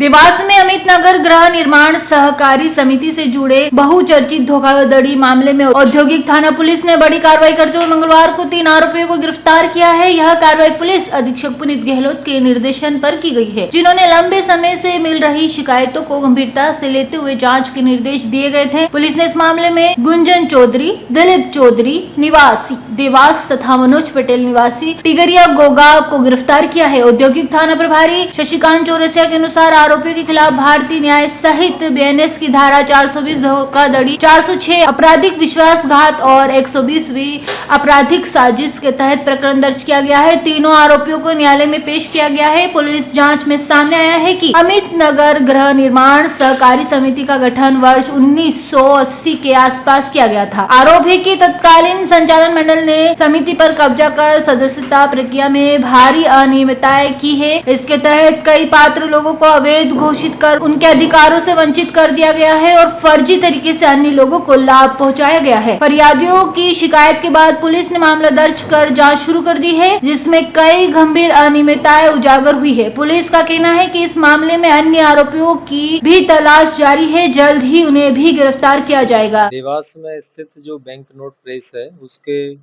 देवास में अमित नगर गृह निर्माण सहकारी समिति से जुड़े बहुचर्चित धोखाधड़ी मामले में औद्योगिक थाना पुलिस ने बड़ी कार्रवाई करते हुए मंगलवार को 3 आरोपियों को गिरफ्तार किया है। यह कार्रवाई पुलिस अधीक्षक पुनीत गहलोत के निर्देशन पर की गई है, जिन्होंने लंबे समय से मिल रही शिकायतों को गंभीरता से लेते हुए जाँच के निर्देश दिए गए थे। पुलिस ने इस मामले में गुंजन चौधरी, दिलीप चौधरी निवासी देवास तथा मनोज पटेल निवासी टिगरिया गोगा को गिरफ्तार किया है। औद्योगिक थाना प्रभारी शशिकांत चौरसिया के अनुसार आरोपियों के खिलाफ भारतीय न्याय सहित बीएनएस की धारा 420 धोखाधड़ी, 406 आपराधिक विश्वासघात और 120वीं आपराधिक साजिश के तहत प्रकरण दर्ज किया गया है। तीनों आरोपियों को न्यायालय में पेश किया गया है। पुलिस जांच में सामने आया है कि अमित नगर गृह निर्माण सहकारी समिति का गठन वर्ष 1980 के आसपास किया गया था। आरोप है कि तत्कालीन संचालन मंडल ने समिति पर कब्जा कर सदस्यता प्रक्रिया में भारी अनियमितताएं की है। इसके तहत कई पात्र लोगों को अवैध घोषित कर उनके अधिकारों से वंचित कर दिया गया है और फर्जी तरीके से अन्य लोगों को लाभ पहुंचाया गया है। फरियादियों की शिकायत के बाद पुलिस ने मामला दर्ज कर जांच शुरू कर दी है, जिसमें कई गंभीर अनियमितताएं उजागर हुई है। पुलिस का कहना है कि इस मामले में अन्य आरोपियों की भी तलाश जारी है, जल्द ही उन्हें भी गिरफ्तार किया जाएगा। देवास में स्थित जो बैंक नोट प्रेस है उसके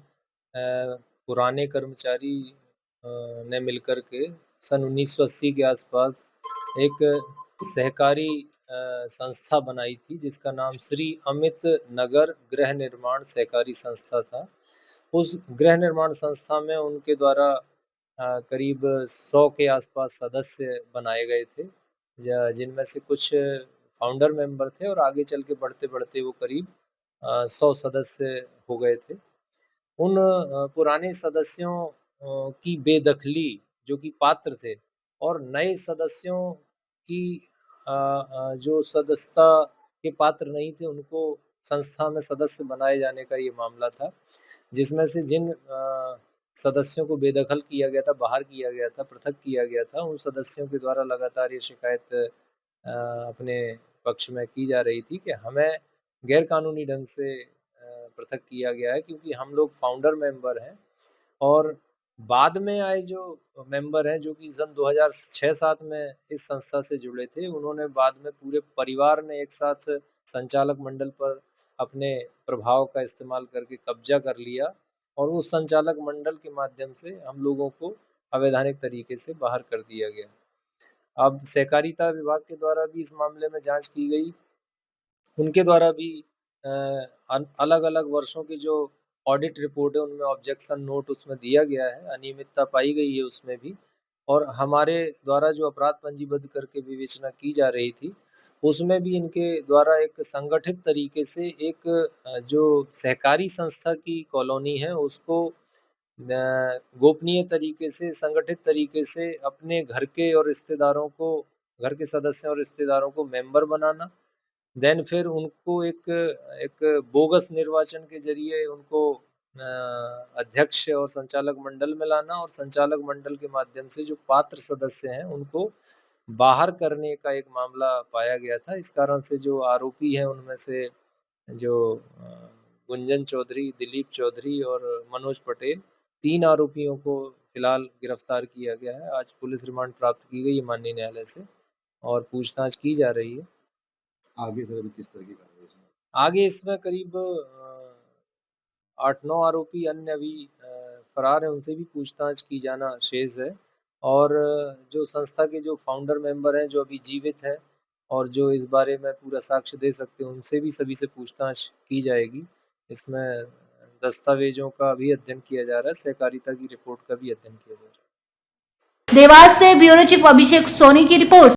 पुराने कर्मचारी ने मिलकर के सन 1980 के आसपास एक सहकारी संस्था बनाई थी, जिसका नाम श्री अमित नगर गृह निर्माण सहकारी संस्था था। उस गृह निर्माण संस्था में उनके द्वारा करीब 100 के आसपास सदस्य बनाए गए थे, जिनमें से कुछ फाउंडर मेंबर थे और आगे चल के बढ़ते बढ़ते वो करीब 100 सदस्य हो गए थे। उन पुराने सदस्यों की बेदखली जो कि पात्र थे और नए सदस्यों की जो सदस्यता के पात्र नहीं थे उनको संस्था में सदस्य बनाए जाने का ये मामला था, जिसमें से जिन सदस्यों को बेदखल किया गया था, बाहर किया गया था, पृथक किया गया था, उन सदस्यों के द्वारा लगातार ये शिकायत अपने पक्ष में की जा रही थी कि हमें गैर कानूनी ढंग से पृथक किया गया है, क्योंकि हम लोग फाउंडर मेंबर हैं और बाद में आए जो मेंबर हैं जो कि सन 2006-7 में इस संस्था से जुड़े थे, उन्होंने बाद में पूरे परिवार ने एक साथ संचालक मंडल पर अपने प्रभाव का इस्तेमाल करके कब्जा कर लिया और उस संचालक मंडल के माध्यम से हम लोगों को अवैधानिक तरीके से बाहर कर दिया गया। अब सहकारिता विभाग के द्वारा भी इस मामले में जांच की गई। उनके द्वारा भी अलग अलग वर्षों की जो ऑडिट रिपोर्ट है उनमें ऑब्जेक्शन नोट उसमें दिया गया है, अनियमितता पाई गई है उसमें भी, और हमारे द्वारा जो अपराध पंजीबद्ध करके विवेचना की जा रही थी उसमें भी इनके द्वारा एक संगठित तरीके से एक जो सहकारी संस्था की कॉलोनी है उसको गोपनीय तरीके से, संगठित तरीके से अपने घर के और रिश्तेदारों को, घर के सदस्यों और रिश्तेदारों को मेंबर बनाना, देन फिर उनको एक बोगस निर्वाचन के जरिए उनको अध्यक्ष और संचालक मंडल में लाना और संचालक मंडल के माध्यम से जो पात्र सदस्य हैं उनको बाहर करने का एक मामला पाया गया था। इस कारण से जो आरोपी हैं उनमें से जो गुंजन चौधरी, दिलीप चौधरी और मनोज पटेल, 3 आरोपियों को फिलहाल गिरफ्तार किया गया है। आज पुलिस रिमांड प्राप्त की गई है माननीय न्यायालय से और पूछताछ की जा रही है। आगे सर किस तरह की कार्रवाई? आगे इसमें करीब 8-9 आरोपी अन्य अभी फरार हैं, उनसे भी पूछताछ की जाना शेष है और जो संस्था के जो फाउंडर मेंबर हैं जो अभी जीवित हैं और जो इस बारे में पूरा साक्ष्य दे सकते हैं उनसे भी सभी से पूछताछ की जाएगी। इसमें दस्तावेजों का भी अध्ययन किया जा रहा है, सहकारिता की रिपोर्ट का भी अध्ययन किया जा रहा है। देवास से ब्यूरो चीफ अभिषेक सोनी की रिपोर्ट।